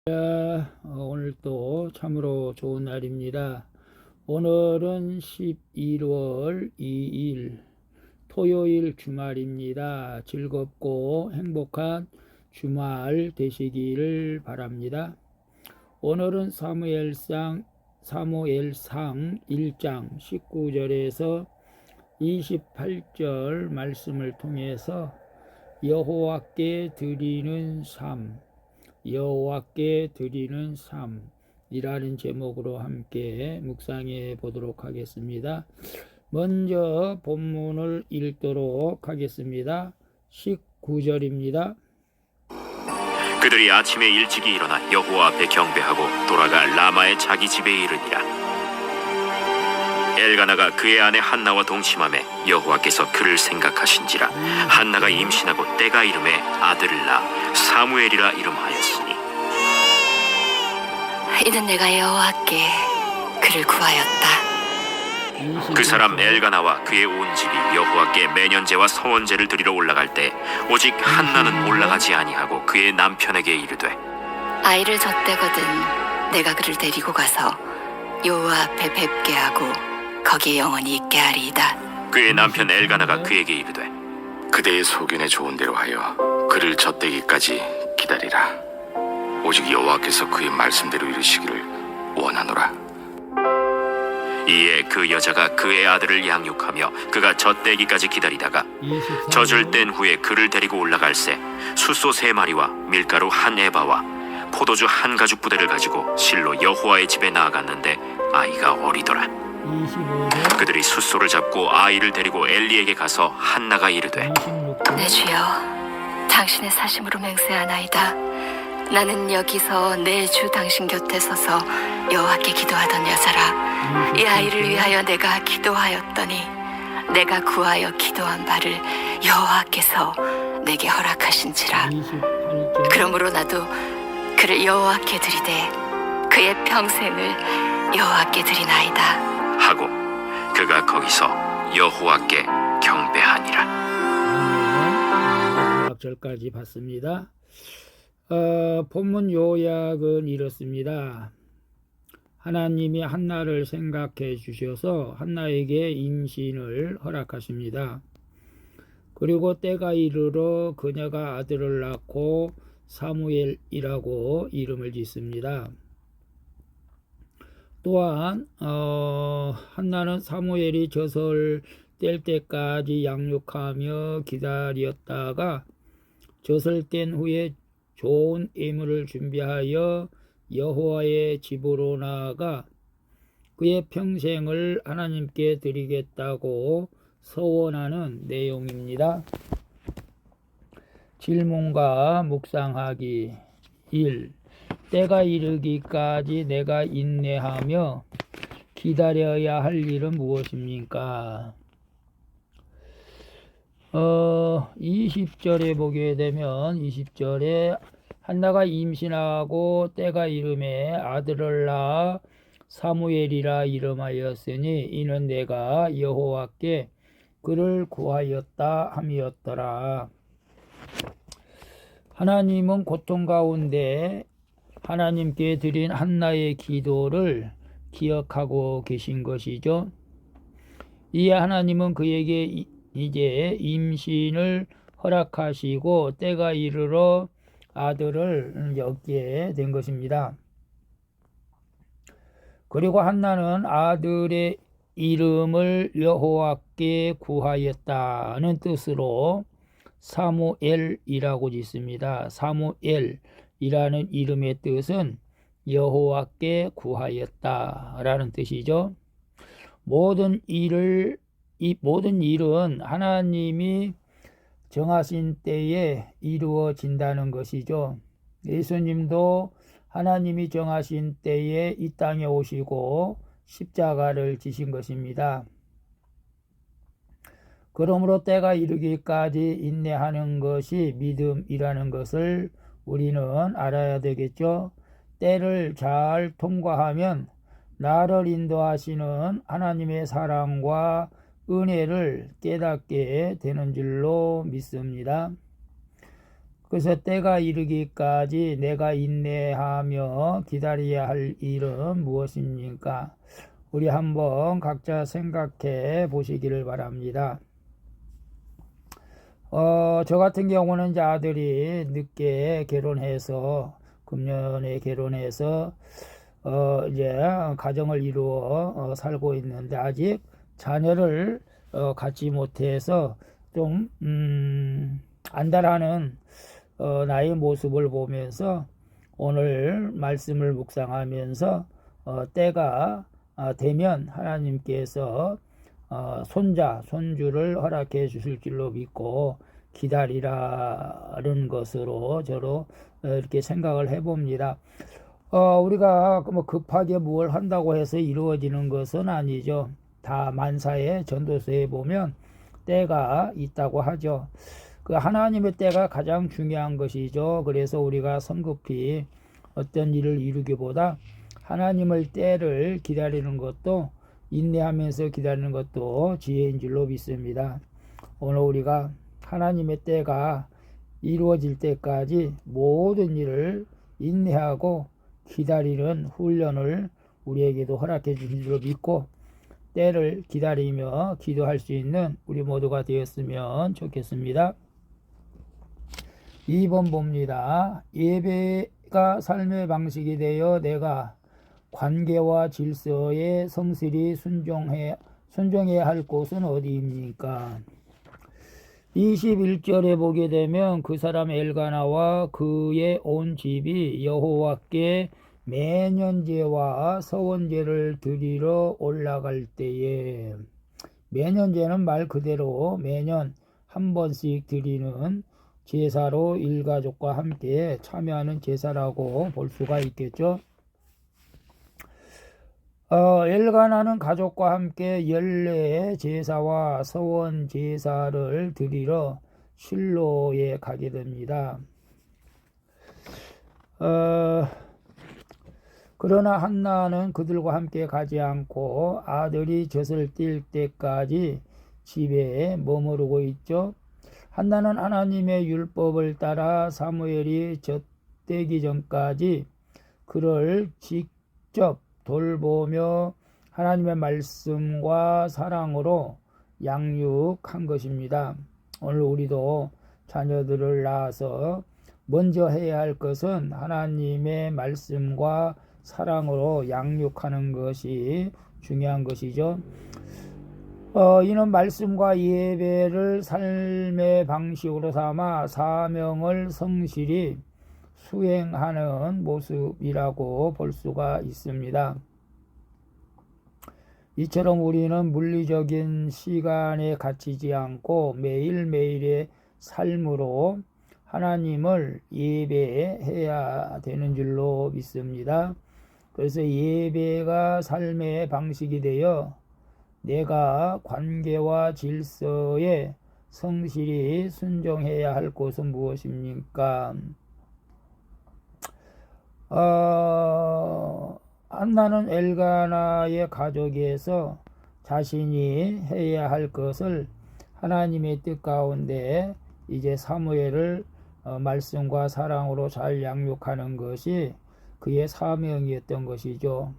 오늘 또 참으로 좋은 날입니다. 오늘은 11월 2일 토요일 주말입니다. 즐겁고 행복한 주말 되시기를 바랍니다. 오늘은 사무엘상 1장 19절에서 28절 말씀을 통해서 여호와께 드리는 삶이라는 제목으로 함께 묵상해 보도록 하겠습니다. 먼저 본문을 읽도록 하겠습니다. 19절입니다. 그들이 아침에 일찍이 일어나 여호와 앞에 경배하고 돌아가 라마의 자기 집에 이르니라. 엘가나가 그의 아내 한나와 동침하매 여호와께서 그를 생각하신지라. 한나가 임신하고 때가 이름에 아들을 낳아 사무엘이라 이름하였으니 이는 내가 여호와께 그를 구하였다. 그 사람 엘가나와 그의 온 집이 여호와께 매년제와 서원제를 드리러 올라갈 때 오직 한나는 올라가지 아니하고 그의 남편에게 이르되 아이를 젖대거든 내가 그를 데리고 가서 여호와 앞에 뵙게 하고 거기에 영원히 있게 하리이다. 그의 남편 엘가나가 그에게 이르되 그대의 소견에 좋은 대로 하여 그를 젖대기까지 기다리라. 오직 여호와께서 그의 말씀대로 이루시기를 원하노라. 이에 그 여자가 그의 아들을 양육하며 그가 젖대기까지 기다리다가 젖을 뗀 후에 그를 데리고 올라갈새 숫소 3마리와 밀가루 1에바와 포도주 1가죽 부대를 가지고 실로 여호와의 집에 나아갔는데 아이가 어리더라. 그들이 숫소를 잡고 아이를 데리고 엘리에게 가서 한나가 이르되 내 주여 당신의 사심으로 맹세하나이다. 나는 여기서 내 주 당신 곁에 서서 여호와께 기도하던 여자라. 이 아이를 위하여 내가 기도하였더니 내가 구하여 기도한 바를 여호와께서 내게 허락하신지라. 그러므로 나도 그를 여호와께 드리되 그의 평생을 여호와께 드리나이다 하고 그가 거기서 여호와께 경배하니라. 절까지 봤습니다. 본문 요약은 이렇습니다. 하나님이 한나를 생각해 주셔서 한나에게 임신을 허락하십니다. 그리고 때가 이르러 그녀가 아들을 낳고 사무엘이라고 이름을 짓습니다. 또한 한나는 사무엘이 젖을 뗄 때까지 양육하며 기다렸다가 젖을 뗀 후에 좋은 예물을 준비하여 여호와의 집으로 나아가 그의 평생을 하나님께 드리겠다고 서원하는 내용입니다. 질문과 묵상하기 1. 때가 이르기까지 내가 인내하며 기다려야 할 일은 무엇입니까? 20절에 보게 되면 20절에 한나가 임신하고 때가 이름에 아들을 낳아 사무엘이라 이름하였으니 이는 내가 여호와께 그를 구하였다 함이었더라. 하나님은 고통 가운데 하나님께 드린 한나의 기도를 기억하고 계신 것이죠. 이에 하나님은 그에게 이제 임신을 허락하시고 때가 이르러 아들을 얻게 된 것입니다. 그리고 한나는 아들의 이름을 여호와께 구하였다는 뜻으로 사무엘이라고 짓습니다. 사무엘이라는 이름의 뜻은 여호와께 구하였다라는 뜻이죠. 모든 일은 하나님이 정하신 때에 이루어진다는 것이죠. 예수님도 하나님이 정하신 때에 이 땅에 오시고 십자가를 지신 것입니다. 그러므로 때가 이르기까지 인내하는 것이 믿음이라는 것을 우리는 알아야 되겠죠. 때를 잘 통과하면 나를 인도하시는 하나님의 사랑과 은혜를 깨닫게 되는 줄로 믿습니다. 그래서 때가 이르기까지 내가 인내하며 기다려야 할 일은 무엇입니까? 우리 한번 각자 생각해 보시기를 바랍니다. 저 같은 경우는 이제 아들이 늦게 결혼해서 금년에 결혼해서 이제 가정을 이루어 살고 있는데 아직 자녀를 갖지 못해서 좀 안달하는 나의 모습을 보면서 오늘 말씀을 묵상하면서 때가 되면 하나님께서 손자, 손주를 허락해 주실 줄로 믿고 기다리라는 것으로 저로 이렇게 생각을 해봅니다. 우리가 뭐 급하게 뭘 한다고 해서 이루어지는 것은 아니죠. 다 만사의 전도서에 보면 때가 있다고 하죠. 그 하나님의 때가 가장 중요한 것이죠. 그래서 우리가 성급히 어떤 일을 이루기보다 하나님의 때를 기다리는 것도 인내하면서 기다리는 것도 지혜인 줄로 믿습니다. 오늘 우리가 하나님의 때가 이루어질 때까지 모든 일을 인내하고 기다리는 훈련을 우리에게도 허락해 주신 줄로 믿고 때를 기다리며 기도할 수 있는 우리 모두가 되었으면 좋겠습니다. 2번 봅니다. 예배가 삶의 방식이 되어 내가 관계와 질서에 성실히 순종해야 할 곳은 어디입니까? 21절에 보게 되면 그 사람 엘가나와 그의 온 집이 여호와께 매년제와 서원제를 드리러 올라갈 때에, 매년제는 말 그대로 매년 한 번씩 드리는 제사로 일가족과 함께 참여하는 제사라고 볼 수가 있겠죠. 엘가나는 가족과 함께 연례 제사와 서원 제사를 드리러 실로에 가게 됩니다. 그러나 한나는 그들과 함께 가지 않고 아들이 젖을 띨 때까지 집에 머무르고 있죠. 한나는 하나님의 율법을 따라 사무엘이 젖되기 전까지 그를 직접 돌보며 하나님의 말씀과 사랑으로 양육한 것입니다. 오늘 우리도 자녀들을 낳아서 먼저 해야 할 것은 하나님의 말씀과 사랑으로 양육하는 것이 중요한 것이죠. 이는 말씀과 예배를 삶의 방식으로 삼아 사명을 성실히 수행하는 모습이라고 볼 수가 있습니다. 이처럼 우리는 물리적인 시간에 갇히지 않고 매일매일의 삶으로 하나님을 예배해야 되는 줄로 믿습니다. 그래서 예배가 삶의 방식이 되어 내가 관계와 질서에 성실히 순종해야 할 곳은 무엇입니까? 한나는 엘가나의 가족에서 자신이 해야 할 것을 하나님의 뜻 가운데 이제 사무엘을 말씀과 사랑으로 잘 양육하는 것이 그의 사명이었던 것이죠.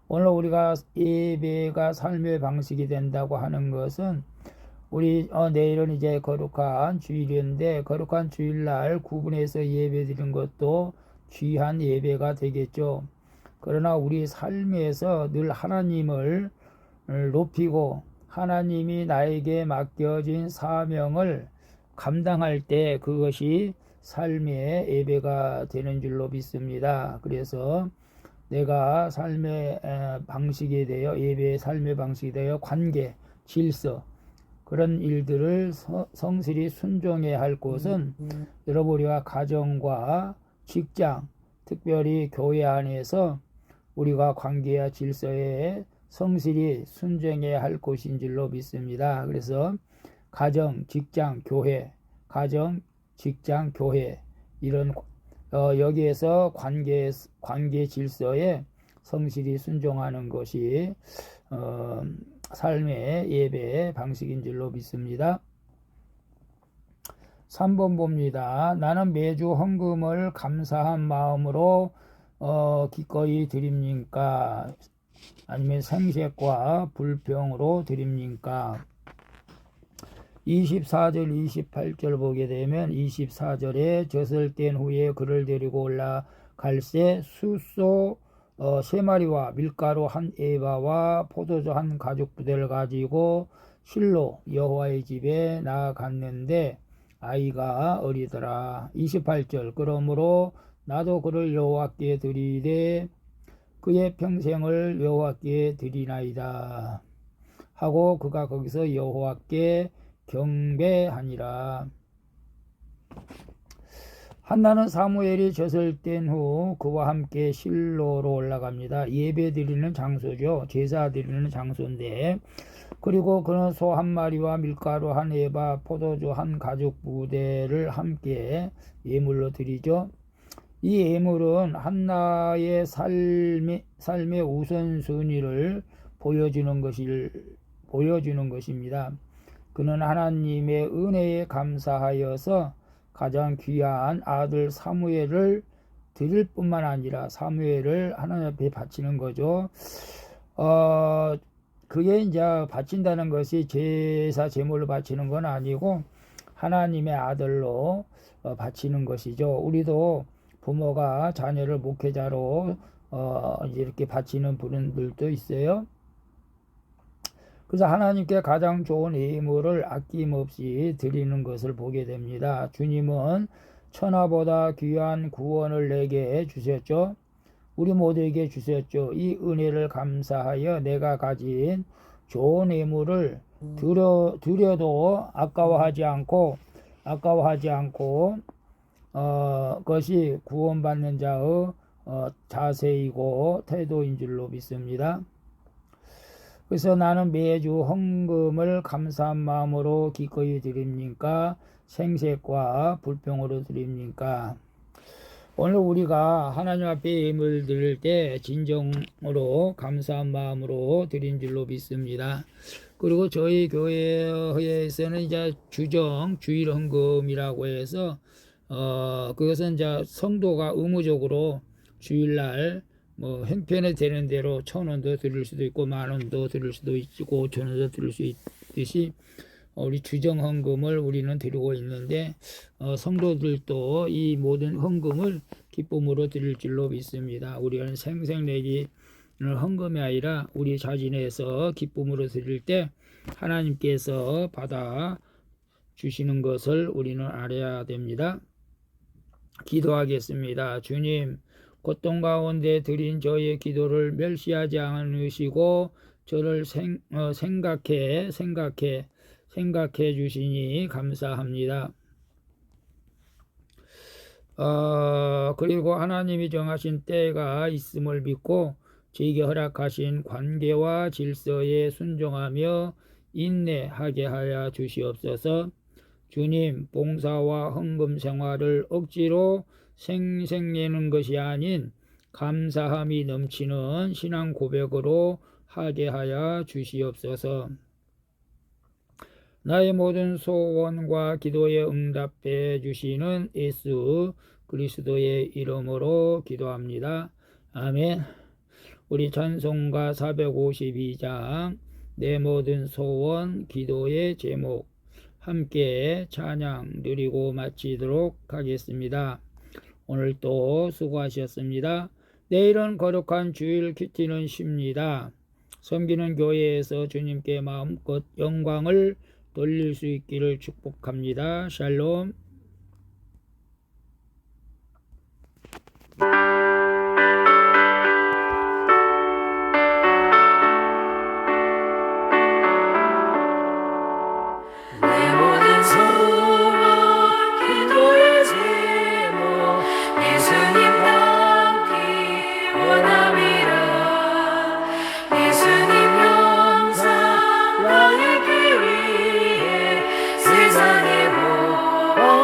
오늘 우리가 예배가 삶의 방식이 된다고 하는 것은 우리 내일은 이제 거룩한 주일인데 거룩한 주일날 구분해서 예배 드리는 것도 귀한 예배가 되겠죠. 그러나 우리 삶에서 늘 하나님을 높이고 하나님이 나에게 맡겨진 사명을 감당할 때 그것이 삶의 예배가 되는 줄로 믿습니다. 그래서 내가 삶의 방식이 되어 예배의 삶의 방식이 되어 관계, 질서 그런 일들을 성실히 순종해야 할 곳은 여러분 우리가 가정과 직장, 특별히 교회 안에서 우리가 관계와 질서에 성실히 순종해야 할 곳인 줄로 믿습니다. 그래서 가정, 직장, 교회, 가정, 직장, 교회 이런 여기에서 관계 질서에 성실히 순종하는 것이 삶의 예배 방식인 줄로 믿습니다. 3번 봅니다. 나는 매주 헌금을 감사한 마음으로 기꺼이 드립니까? 아니면 생색과 불평으로 드립니까? 24절 28절 보게 되면 24절에 젖을 뗀 후에 그를 데리고 올라갈새 숫소 3마리와 밀가루 1에바와 포도주 1가죽부대를 가지고 실로 여호와의 집에 나아갔는데 아이가 어리더라. 28절 그러므로 나도 그를 여호와께 드리되 그의 평생을 여호와께 드리나이다 하고 그가 거기서 여호와께 경배하니라. 한나는 사무엘이 젖을 뗀 후 그와 함께 실로로 올라갑니다. 예배 드리는 장소죠. 제사 드리는 장소인데, 그리고 그는 소 1마리와 밀가루 1에바 포도주 1가죽부대를 함께 예물로 드리죠. 이 예물은 한나의 삶의 우선순위를 보여주는 것입니다. 그는 하나님의 은혜에 감사하여서 가장 귀한 아들 사무엘을 드릴 뿐만 아니라 사무엘을 하나님 앞에 바치는 거죠. 그게 이제 바친다는 것이 제사 제물로 바치는 건 아니고 하나님의 아들로 바치는 것이죠. 우리도 부모가 자녀를 목회자로 이렇게 바치는 분들도 있어요. 그래서 하나님께 가장 좋은 예물을 아낌없이 드리는 것을 보게 됩니다. 주님은 천하보다 귀한 구원을 내게 주셨죠. 우리 모두에게 주셨죠. 이 은혜를 감사하여 내가 가진 좋은 예물을 드려도 아까워하지 않고 그것이 구원받는 자의 자세이고 태도인 줄로 믿습니다. 그래서 나는 매주 헌금을 감사한 마음으로 기꺼이 드립니까? 생색과 불평으로 드립니까? 오늘 우리가 하나님 앞에 예물 드릴 때 진정으로 감사한 마음으로 드린 줄로 믿습니다. 그리고 저희 교회에서는 이제 주일 헌금이라고 해서 그것은 이제 성도가 의무적으로 주일날 형편에 되는 대로 1,000원도 드릴 수도 있고 10,000원도 드릴 수도 있고 5,000원도 드릴 수 있듯이 우리 주정 헌금을 우리는 드리고 있는데 성도들도 이 모든 헌금을 기쁨으로 드릴 줄로 믿습니다. 우리는 생색내기는 헌금이 아니라 우리 자진해서 기쁨으로 드릴 때 하나님께서 받아 주시는 것을 우리는 알아야 됩니다. 기도하겠습니다. 주님, 고통 가운데 드린 저의 기도를 멸시하지 않으시고 저를 생각해 주시니 감사합니다. 그리고 하나님이 정하신 때가 있음을 믿고 저에게 허락하신 관계와 질서에 순종하며 인내하게 하여 주시옵소서. 주님, 봉사와 헌금 생활을 억지로 생색내는 것이 아닌 감사함이 넘치는 신앙 고백으로 하게 하여 주시옵소서. 나의 모든 소원과 기도에 응답해 주시는 예수 그리스도의 이름으로 기도합니다. 아멘. 우리 찬송가 452장 내 모든 소원 기도의 제목 함께 찬양 드리고 마치도록 하겠습니다. 오늘도 수고하셨습니다. 내일은 거룩한 주일 큐티는 쉽니다. 섬기는 교회에서 주님께 마음껏 영광을 돌릴 수 있기를 축복합니다. 샬롬. 세상의 복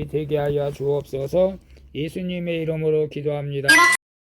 되게 하여 주옵소서. 예수님의 이름으로 기도합니다.